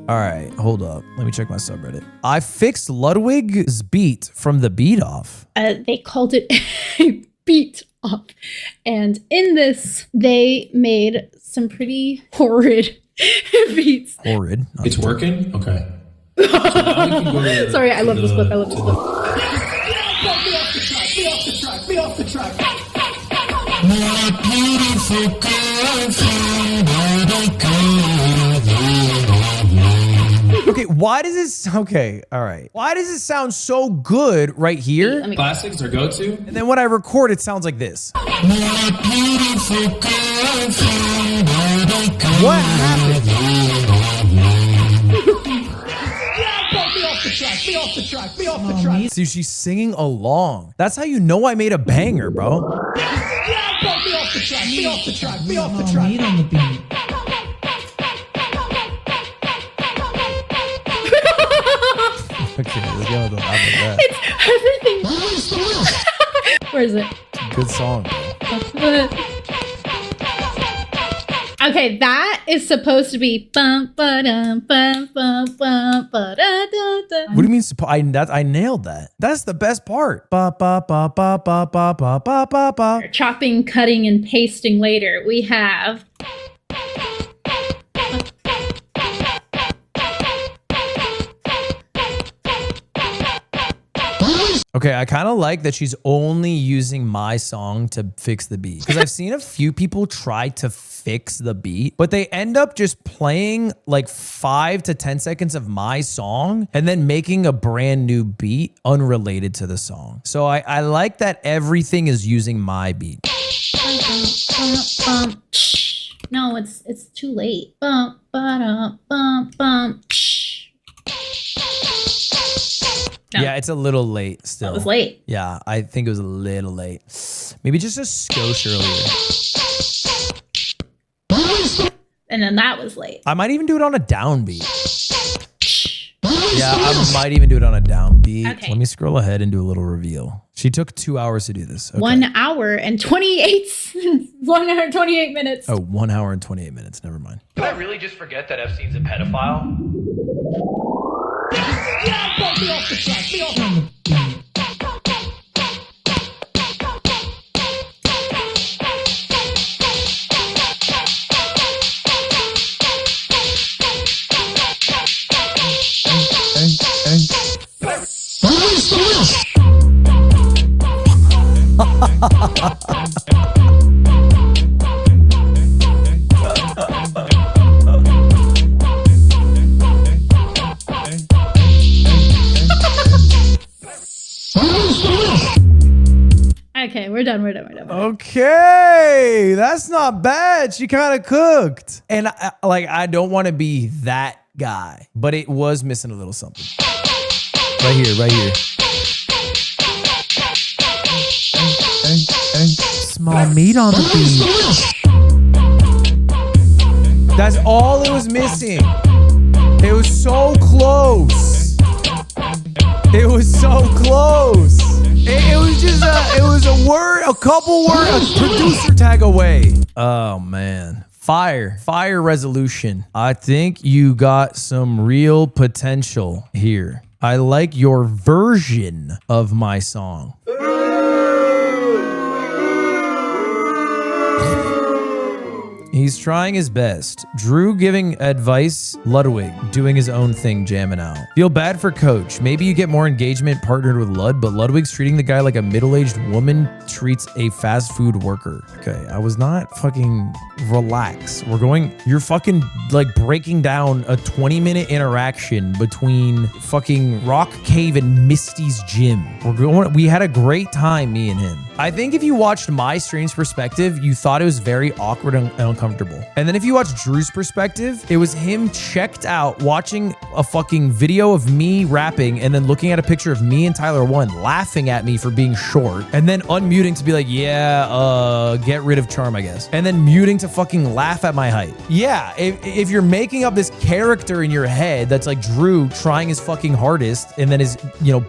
All right, hold up. Let me check my subreddit. I fixed Ludwig's beat from the beat off. They called it a beat off. And in this, they made some pretty horrid beats. Horrid. It's working? Okay. Sorry, I love this clip. I love this clip. Be off the track. Okay, why does this... Okay, all right. Why does it sound so good right here? Classics or go-to? And then when I record, it sounds like this. What happened? Be off the track. See, she's singing along. That's how you know I made a banger, bro. Be off the track. Meat on the beat. Okay, let's go with the album like that. It's everything. Where is it? Good song, bro. Okay, that is supposed to be bum ba-dum, bum bum bum ba-da-da-da. What do you mean? I nailed that. That's the best part. Ba ba ba ba ba ba ba ba ba ba. Chopping, cutting, and pasting later. We have Okay, I kind of like that she's only using my song to fix the beat. Because I've seen a few people try to fix the beat, but they end up just playing like 5 to 10 seconds of my song and then making a brand new beat unrelated to the song. So I like that everything is using my beat. no, it's too late. Bum ba-dum, bum bum. No. Yeah, it's a little late still. It was late. Yeah, I think it was a little late. Maybe just a skosh earlier. And then that was late. I might even do it on a downbeat. Yeah, I might even do it on a downbeat. Okay. Let me scroll ahead and do a little reveal. She took 2 hours to do this. Okay. 1 hour and 28 1 hour and 28 minutes. Oh, 1 hour and 28 minutes. Never mind. Did I really just forget that Epstein's a pedophile? Be off the track. Be off On the beat. Okay, we're done. Okay, that's not bad. She kind of cooked. And I don't want to be that guy, but it was missing a little something. Right here. Small meat on the beat. That's all it was missing. It was so close. It was so close. It was just a couple words, a producer tag away. Oh man. Fire resolution. I think you got some real potential here. I like your version of my song. He's trying his best. Drew giving advice, Ludwig doing his own thing, jamming out. Feel bad for Coach. Maybe you get more engagement partnered with Lud, but Ludwig's treating the guy like a middle-aged woman treats a fast food worker. Okay, I was not fucking relax. You're fucking like breaking down a 20-minute interaction between fucking Rock Cave and Misty's gym. We had a great time, me and him. I think if you watched my stream's perspective, you thought it was very awkward and uncomfortable. And then if you watch Drew's perspective, it was him checked out watching a fucking video of me rapping and then looking at a picture of me and Tyler One laughing at me for being short and then unmuting to be like, yeah, get rid of charm, I guess. And then muting to fucking laugh at my height. Yeah, if you're making up this character in your head that's like Drew trying his fucking hardest and then his,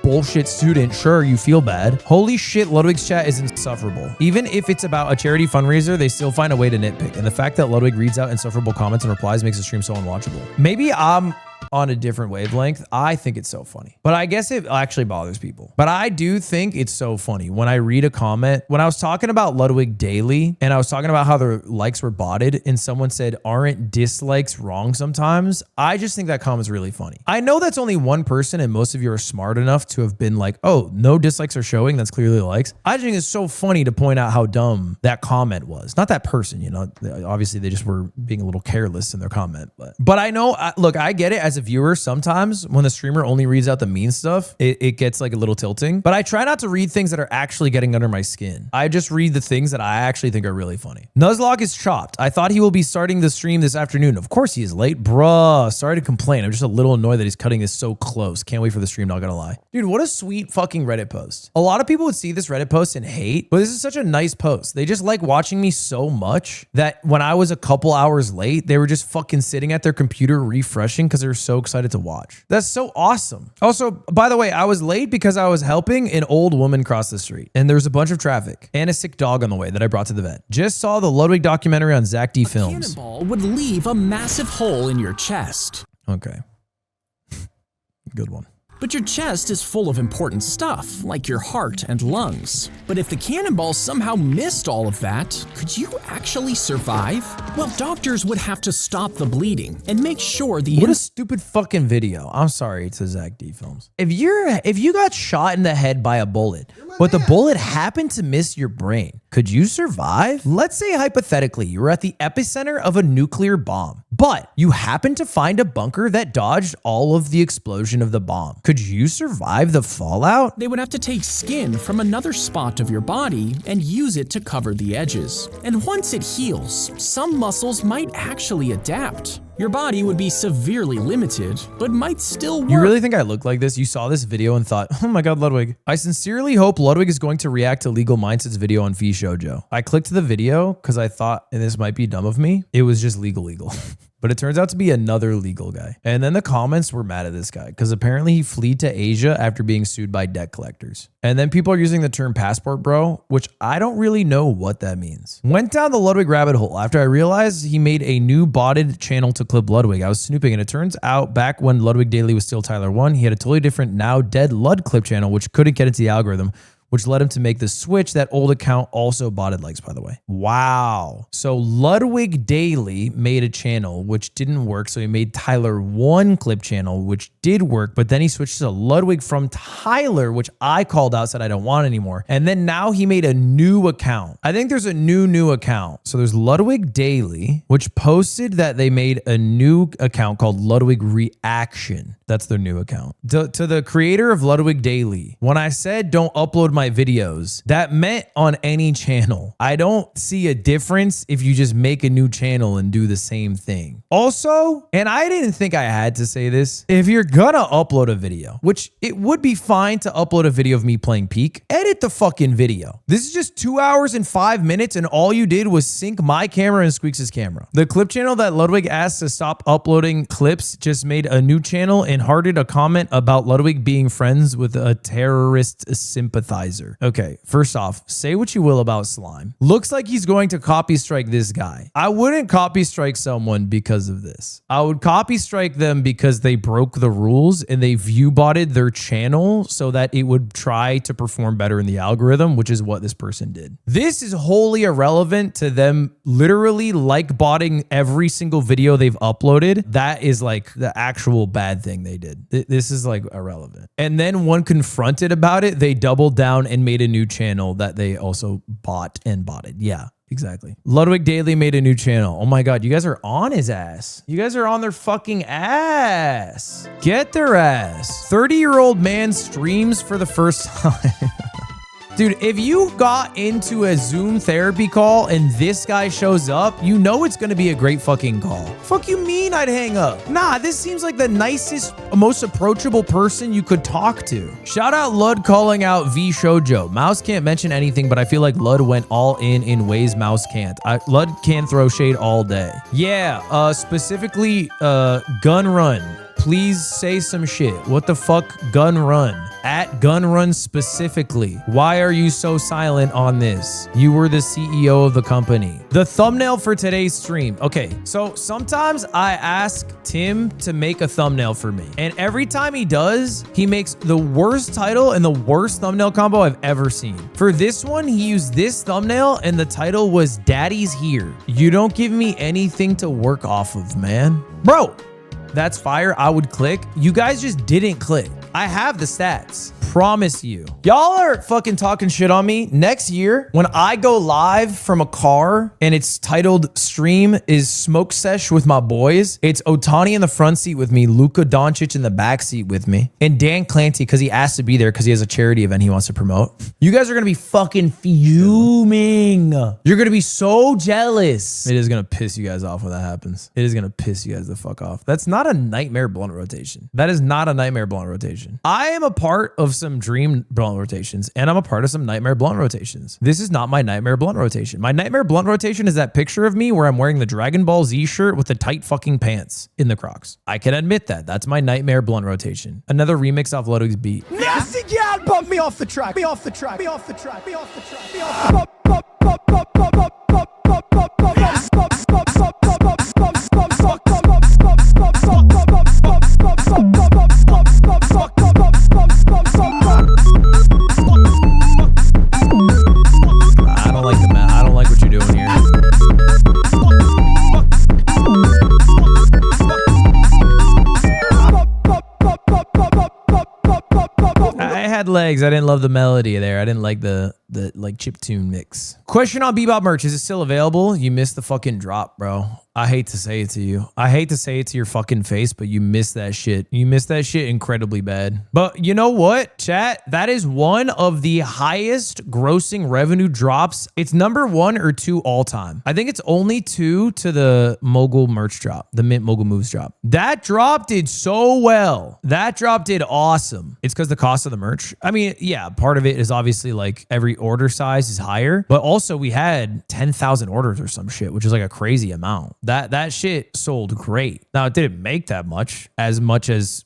bullshit student, sure, you feel bad. Holy shit, Ludwig's chat is insufferable. Even if it's about a charity fundraiser, they still find a way to nitpick. And the fact that Ludwig reads out insufferable comments and replies makes the stream so unwatchable. Maybe I'm on a different wavelength, I think it's so funny. But I guess it actually bothers people. But I do think it's so funny when I read a comment. When I was talking about Ludwig daily and I was talking about how the likes were botted and someone said, aren't dislikes wrong sometimes? I just think that comment's really funny. I know that's only one person and most of you are smart enough to have been like, oh, no dislikes are showing. That's clearly likes. I just think it's so funny to point out how dumb that comment was. Not that person, you know, obviously they just were being a little careless in their comment. But I know, look, I get it as a viewer. Sometimes when the streamer only reads out the mean stuff, it gets like a little tilting. But I try not to read things that are actually getting under my skin. I just read the things that I actually think are really funny. Nuzlocke is chopped. I thought he will be starting the stream this afternoon. Of course he is late. Bruh, sorry to complain. I'm just a little annoyed that he's cutting this so close. Can't wait for the stream, not gonna lie. Dude, what a sweet fucking Reddit post. A lot of people would see this Reddit post and hate, but this is such a nice post. They just like watching me so much that when I was a couple hours late, they were just fucking sitting at their computer refreshing because they were so excited to watch. That's so awesome. Also, by the way, I was late because I was helping an old woman cross the street and there was a bunch of traffic and a sick dog on the way that I brought to the vet. Just saw the Ludwig documentary on Zach D Films. Cannonball would leave a massive hole in your chest. Okay. Good one. But your chest is full of important stuff, like your heart and lungs. But if the cannonball somehow missed all of that, could you actually survive? Well, doctors would have to stop the bleeding and make sure the— What a stupid fucking video. I'm sorry to Zach D Films. If you got shot in the head by a bullet, but the bullet happened to miss your brain, could you survive? Let's say hypothetically, you were at the epicenter of a nuclear bomb, but you happen to find a bunker that dodged all of the explosion of the bomb. Could you survive the fallout? They would have to take skin from another spot of your body and use it to cover the edges. And once it heals, some muscles might actually adapt. Your body would be severely limited, but might still work. You really think I look like this? You saw this video and thought, oh my God, Ludwig. I sincerely hope Ludwig is going to react to Legal Mindset's video on Fee Shoujo. I clicked the video because I thought, and this might be dumb of me, it was just legal. But it turns out to be another legal guy. And then the comments were mad at this guy because apparently he fled to Asia after being sued by debt collectors. And then people are using the term passport bro, which I don't really know what that means. Went down the Ludwig rabbit hole after I realized he made a new botted channel to clip Ludwig. I was snooping and it turns out back when Ludwig Daily was still Tyler 1, he had a totally different now dead Lud clip channel, which couldn't get into the algorithm, which led him to make the switch. That old account also botted likes, by the way. Wow. So Ludwig Daily made a channel which didn't work. So he made Tyler 1 clip channel, which did work, but then he switched to Ludwig from Tyler, which I called out, said I don't want anymore. And then now he made a new account. I think there's a new account. So there's Ludwig Daily, which posted that they made a new account called Ludwig Reaction. That's their new account. To the creator of Ludwig Daily, when I said don't upload my videos, that meant on any channel. I don't see a difference if you just make a new channel and do the same thing. Also, and I didn't think I had to say this, if you're gonna upload a video, which it would be fine to upload a video of me playing Peak, edit the fucking video. This is just 2 hours and 5 minutes and all you did was sync my camera and Squeaks' camera. The clip channel that Ludwig asked to stop uploading clips just made a new channel and hearted a comment about Ludwig being friends with a terrorist sympathizer. Okay, first off, say what you will about Slime. Looks like he's going to copy strike this guy. I wouldn't copy strike someone because of this. I would copy strike them because they broke the rules and they view botted their channel so that it would try to perform better in the algorithm, which is what this person did. This is wholly irrelevant to them literally like botting every single video they've uploaded. That is like the actual bad thing they did. This is like irrelevant. And then when confronted about it, they doubled down and made a new channel that they also bought and botted. Yeah. Exactly. Ludwig Daily made a new channel. Oh my God, you guys are on his ass. You guys are on their fucking ass. Get their ass. 30-year-old man streams for the first time. Dude, if you got into a Zoom therapy call and this guy shows up, you know it's gonna be a great fucking call. Fuck you mean I'd hang up? Nah, this seems like the nicest, most approachable person you could talk to. Shout out Lud calling out V Shoujo. Mouse can't mention anything, but I feel like Lud went all in ways Mouse can't. Lud can throw shade all day. Yeah, specifically Gun Run. please say some shit. What the fuck, Gun Run? At Gun Run specifically. Why are you so silent on this? You were the CEO of the company. The thumbnail for today's stream. Okay, so sometimes I ask Tim to make a thumbnail for me. And every time he does, he makes the worst title and the worst thumbnail combo I've ever seen. For this one, he used this thumbnail and the title was Daddy's Here. You don't give me anything to work off of, man. Bro, that's fire. I would click. You guys just didn't click. I have the stats. Promise you. Y'all are fucking talking shit on me. Next year, when I go live from a car and it's titled stream is smoke sesh with my boys, it's Otani in the front seat with me, Luka Doncic in the back seat with me, and Dan Clancy because he asked to be there because he has a charity event he wants to promote. You guys are going to be fucking fuming. You're going to be so jealous. It is going to piss you guys off when that happens. It is going to piss you guys the fuck off. That's not a nightmare blunt rotation. That is not a nightmare blunt rotation. I am a part of some dream blunt rotations and I'm a part of some nightmare blunt rotations. This is not my nightmare blunt rotation. My nightmare blunt rotation is that picture of me where I'm wearing the Dragon Ball Z shirt with the tight fucking pants in the Crocs. I can admit that. That's my nightmare blunt rotation. Another remix off Ludwig's beat. Nasty gal, bump me off the track. Me off the track. Me off the track. Me off the track. Me off the I don't like the math. I don't like what you're doing here. I had legs. I didn't love the melody there. I didn't like the like chiptune mix. Question on Bebop merch. Is it still available? You missed the fucking drop, bro. I hate to say it to you. I hate to say it to your fucking face, but you missed that shit. You missed that shit incredibly bad. But you know what, chat? That is one of the highest grossing revenue drops. It's number 1 or 2 all time. I think it's only 2 to the Mogul merch drop, the Mint Mogul Moves drop. That drop did so well. That drop did awesome. It's because the cost of the merch. I mean, yeah, part of it is obviously like every order size is higher, but also we had 10,000 orders or some shit, which is like a crazy amount. That shit sold great. Now, it didn't make that much as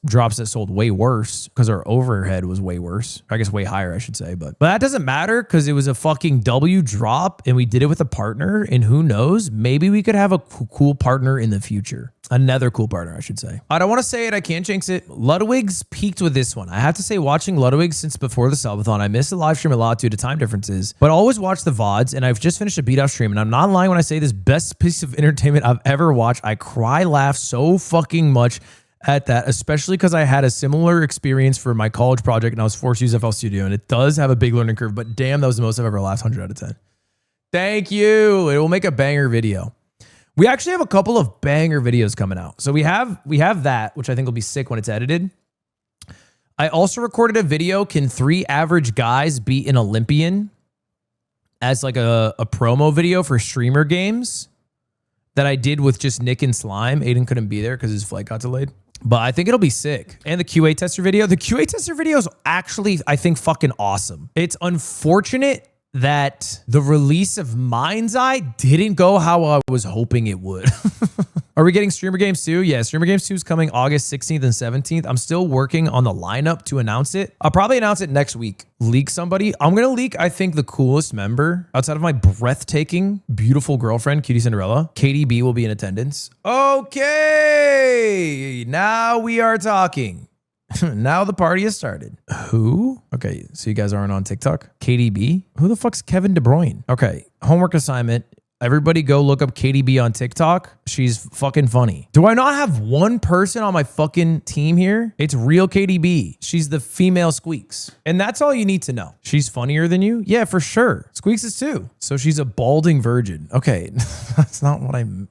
drops that sold way worse because our overhead was way worse. I guess way higher, I should say. But that doesn't matter because it was a fucking W drop and we did it with a partner. And who knows, maybe we could have a cool partner in the future. Another cool partner, I should say. I don't want to say it. I can't jinx it. Ludwig's peaked with this one. I have to say, watching Ludwig since before the subathon, I missed the live stream a lot due to time differences, but always watch the VODs. And I've just finished a beat off stream. And I'm not lying when I say this best piece of entertainment I've ever watched. I laugh so fucking much at that, especially because I had a similar experience for my college project and I was forced to use FL Studio. And it does have a big learning curve, but damn, that was the most I've ever laughed. 100 out of 10. Thank you. It will make a banger video. We actually have a couple of banger videos coming out. So we have that, which I think will be sick when it's edited. I also recorded a video, Can 3 Average Guys Beat an Olympian? As like a promo video for streamer games that I did with just Nick and Slime. Aiden couldn't be there because his flight got delayed. But I think it'll be sick. And the QA tester video. The QA tester video is actually, I think, fucking awesome. It's unfortunate that the release of Mind's Eye didn't go how I was hoping it would. Are we getting Streamer Games 2? Yeah, Streamer Games 2 is coming August 16th and 17th. I'm still working on the lineup to announce it. I'll probably announce it next week. Leak somebody. I'm going to leak, I think, the coolest member outside of my breathtaking, beautiful girlfriend, Cutie Cinderella. KDB will be in attendance. Okay, now we are talking. Now the party has started. Who? Okay, so you guys aren't on TikTok? KDB? Who the fuck's Kevin De Bruyne? Okay, homework assignment. Everybody go look up KDB on TikTok. She's fucking funny. Do I not have one person on my fucking team here? It's real KDB. She's the female Squeaks. And that's all you need to know. She's funnier than you? Yeah, for sure. Squeaks is too. So she's a balding virgin. Okay, that's not what I'm...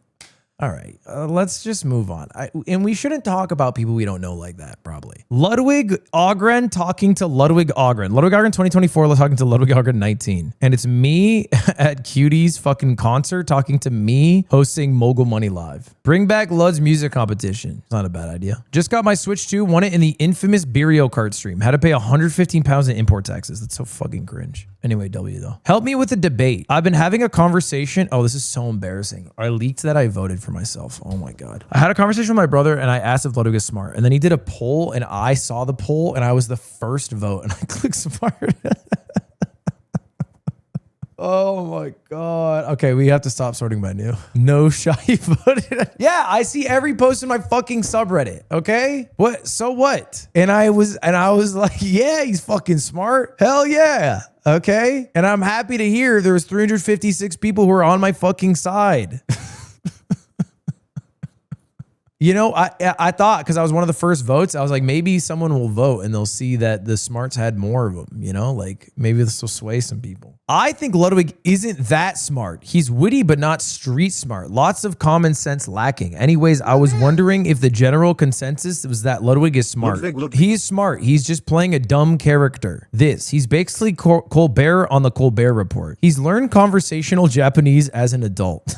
All right, let's just move on. And we shouldn't talk about people we don't know like that, probably. Ludwig Ogren talking to Ludwig Ogren. Ludwig Ogren 2024 talking to Ludwig Ogren 19. And it's me at Cutie's fucking concert talking to me hosting Mogul Money Live. Bring back Lud's music competition. It's not a bad idea. Just got my Switch 2, won it in the infamous Beerio Kart stream. Had to pay 115 pounds in import taxes. That's so fucking cringe. Anyway, W though. Help me with the debate. I've been having a conversation. Oh, this is so embarrassing. I leaked that I voted for myself. Oh my God. I had a conversation with my brother and I asked if Ludwig is smart. And then he did a poll and I saw the poll and I was the first vote and I clicked smart. Oh my God. Okay, we have to stop sorting by new. No shy voted. Yeah, I see every post in my fucking subreddit. Okay? What? So what? And I was like, yeah, he's fucking smart. Hell yeah. Okay? And I'm happy to hear there was 356 people who are on my fucking side. You know, I thought, because I was one of the first votes, I was like, maybe someone will vote and they'll see that the smarts had more of them, you know, like maybe this will sway some people. I think Ludwig isn't that smart. He's witty, but not street smart. Lots of common sense lacking. Anyways, I was wondering if the general consensus was that Ludwig is smart. He's smart. He's just playing a dumb character. He's basically Colbert on the Colbert Report. He's learned conversational Japanese as an adult.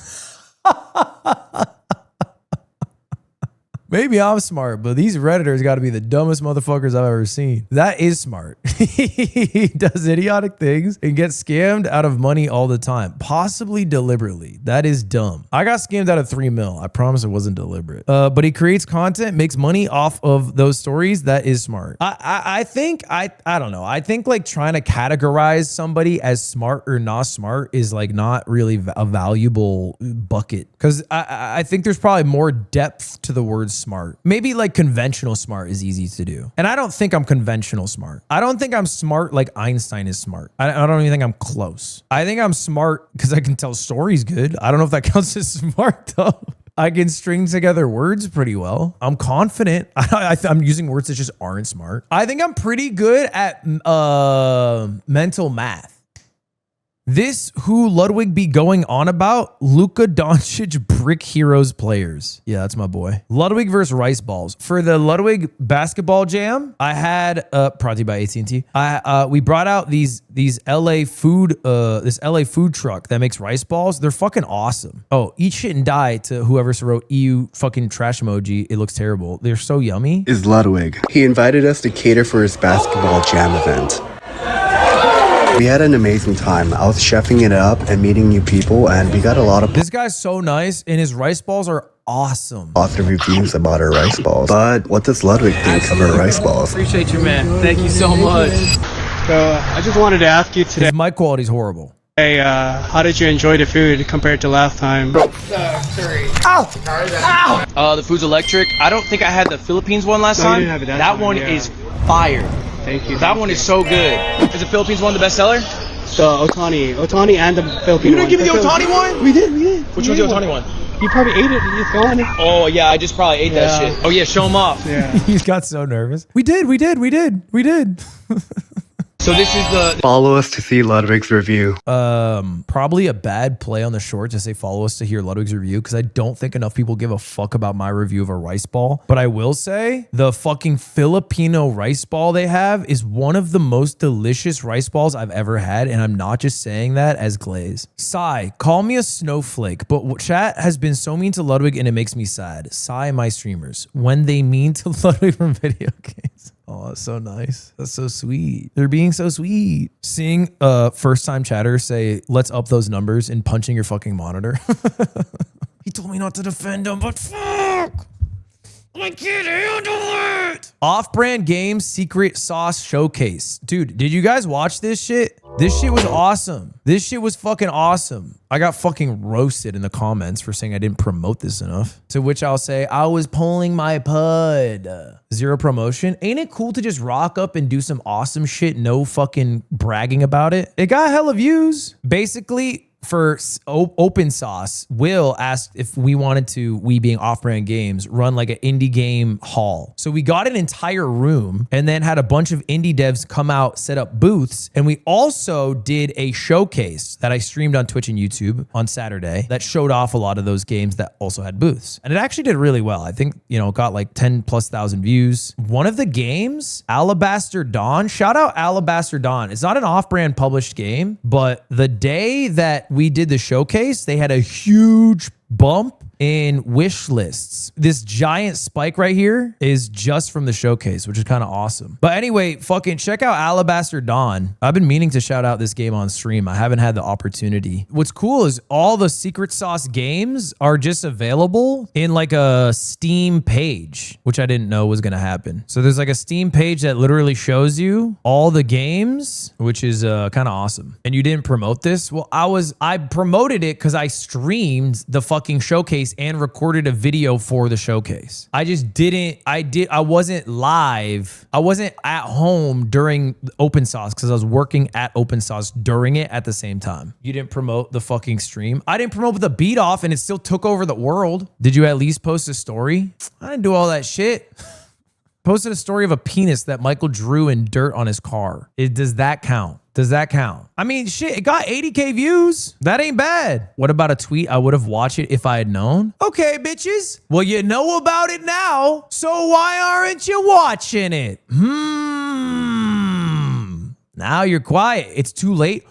Maybe I'm smart, but these Redditors got to be the dumbest motherfuckers I've ever seen. That is smart. He does idiotic things and gets scammed out of money all the time, possibly deliberately. That is dumb. I got scammed out of $3 million. I promise it wasn't deliberate. But he creates content, makes money off of those stories. That is smart. I think, I don't know. I think like trying to categorize somebody as smart or not smart is like not really a valuable bucket. Because I think there's probably more depth to the word smart. Maybe like conventional smart is easy to do. And I don't think I'm conventional smart. I don't think I'm smart like Einstein is smart. I don't even think I'm close. I think I'm smart because I can tell stories good. I don't know if that counts as smart though. I can string together words pretty well. I'm confident. I'm using words that just aren't smart. I think I'm pretty good at mental math. This who Ludwig be going on about? Luka Doncic Brick Heroes players. Yeah, that's my boy. Ludwig versus Rice Balls. For the Ludwig basketball jam, I had brought to you by AT&T. We brought out these LA food this LA food truck that makes rice balls. They're fucking awesome. Oh, eat shit and die to whoever wrote EU fucking trash emoji. It looks terrible. They're so yummy. Is Ludwig. He invited us to cater for his basketball jam event. We had an amazing time. I was chefing it up and meeting new people, and we got a lot of This guy's so nice, and his rice balls are awesome. positive reviews about our rice balls. But what does Ludwig think of our rice balls? Appreciate you, man. Thank you so much. So I just wanted to ask you today, His mic quality's horrible. how did you enjoy the food compared to last time? The food's electric. I don't think I had the Philippines one last No, you time. didn't have it that That time, one yeah. is fire. Thank you. That one is so good. Is the Philippines one the best seller? The Otani and the Philippine You didn't give me the Otani one? We did. Which one's the Otani one? You probably ate it. It's gone. Oh, yeah, I just probably ate that Yeah. shit. Oh, yeah, show them off. Yeah. He got so nervous. We did. So this is the... Follow us to see Ludwig's review. Probably a bad play on the short to say follow us to hear Ludwig's review because I don't think enough people give a fuck about my review of a rice ball. But I will say the fucking Filipino rice ball they have is one of the most delicious rice balls I've ever had, and I'm not just saying that as glaze. Sigh, call me a snowflake, but chat has been so mean to Ludwig and it makes me sad. Sigh, my streamers, when they mean to Ludwig from video games. Oh, that's so nice. That's so sweet. They're being so sweet. Seeing first-time chatters say, let's up those numbers and punching your fucking monitor. He told me not to defend him, but fuck! I can't handle it! Off-brand games secret sauce showcase. Dude, did you guys watch this shit? This shit was awesome. This shit was fucking awesome. I got fucking roasted in the comments for saying I didn't promote this enough. To which I'll say, I was pulling my pud. Zero promotion. Ain't it cool to just rock up and do some awesome shit, no fucking bragging about it? It got hella views. Basically, for open sauce, Will asked if we wanted to, we being off-brand games, run like an indie game hall. So we got an entire room and then had a bunch of indie devs come out, set up booths. And we also did a showcase that I streamed on Twitch and YouTube on Saturday that showed off a lot of those games that also had booths. And it actually did really well. I think, you know, it got like 10,000+ views. One of the games, Alabaster Dawn, shout out Alabaster Dawn. It's not an off-brand published game, but the day that we did the showcase, they had a huge bump in wish lists. This giant spike right here is just from the showcase, which is kind of awesome. But anyway, fucking check out Alabaster Dawn. I've been meaning to shout out this game on stream. I haven't had the opportunity. What's cool is all the secret sauce games are just available in like a Steam page, which I didn't know was going to happen. So there's like a Steam page that literally shows you all the games, which is kind of awesome. And you didn't promote this? Well, I promoted it because I streamed the fucking showcase and recorded a video for the showcase. I wasn't live. I wasn't at home during open sauce because I was working at open sauce during it at the same time. You didn't promote the fucking stream. I didn't promote the beat off and it still took over the world. Did you at least post a story? I didn't do all that shit. Posted a story of a penis that Michael drew in dirt on his car. Does that count? Does that count? I mean, shit, it got 80K views. That ain't bad. What about a tweet? I would have watched it if I had known. Okay, bitches. Well, you know about it now. So why aren't you watching it? Now you're quiet. It's too late.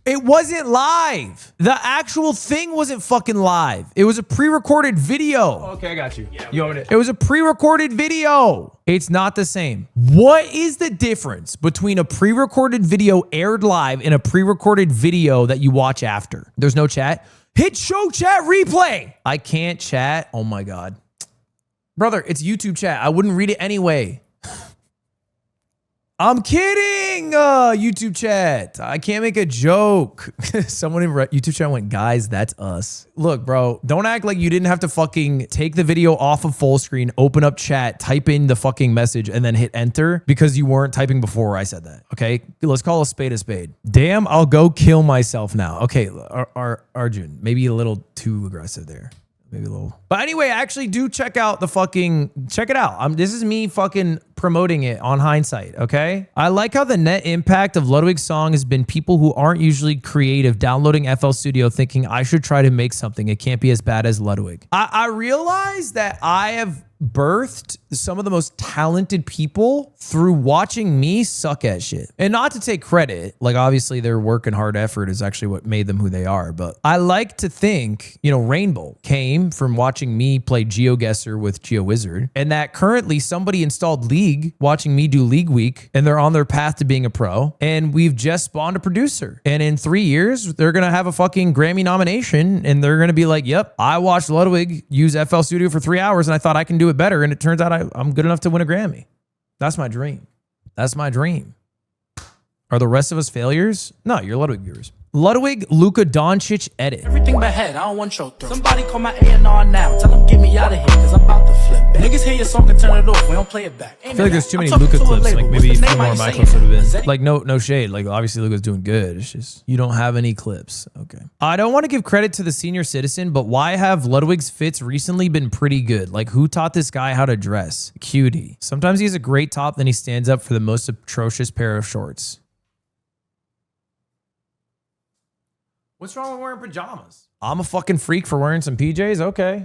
It wasn't live. The actual thing wasn't fucking live. It was a pre-recorded video. Okay, I got you. You own it. It was a pre-recorded video. It's not the same. What is the difference between a pre-recorded video aired live and a pre-recorded video that you watch after? There's no chat. Hit show chat replay. I can't chat. Oh my God. Brother, it's YouTube chat. I wouldn't read it anyway. I'm kidding. YouTube chat. I can't make a joke. Someone in YouTube chat went, guys, that's us. Look, bro, don't act like you didn't have to fucking take the video off of full screen, open up chat, type in the fucking message, and then hit enter because you weren't typing before I said that. Okay, let's call a spade a spade. Damn, I'll go kill myself now. Okay, Arjun, maybe a little too aggressive there. Maybe a little. But anyway, I actually do check out the fucking, check it out. This is me fucking promoting it on hindsight, okay? I like how the net impact of Ludwig's song has been people who aren't usually creative downloading FL Studio thinking I should try to make something. It can't be as bad as Ludwig. I realize that I have birthed some of the most talented people through watching me suck at shit. And not to take credit, like obviously their work and hard effort is actually what made them who they are. But I like to think, you know, Rainbow came from watching me play GeoGuessr with GeoWizard, and that currently somebody installed League watching me do League Week, and they're on their path to being a pro. And we've just spawned a producer. And in 3 years, they're going to have a fucking Grammy nomination, and they're going to be like, yep, I watched Ludwig use FL Studio for 3 hours, and I thought I can do it better. And it turns out I'm good enough to win a Grammy. That's my dream. That's my dream. Are the rest of us failures? No, you're Ludwig viewers. Ludwig Luka Doncic edit. Everything but head, I don't want your throat. Somebody call my A&R now. Tell them get me out of here, cause I'm about to flip back. Niggas hear your song and turn it off. We don't play it back. I feel like there's too many Luka clips. Like maybe a few more of my clips would have been. Like no shade. Like obviously Luka's doing good. It's just you don't have any clips. Okay. I don't want to give credit to the senior citizen, but why have Ludwig's fits recently been pretty good? Like who taught this guy how to dress? Cutie. Sometimes he has a great top, then he stands up for the most atrocious pair of shorts. What's wrong with wearing pajamas? I'm a fucking freak for wearing some PJs. Okay.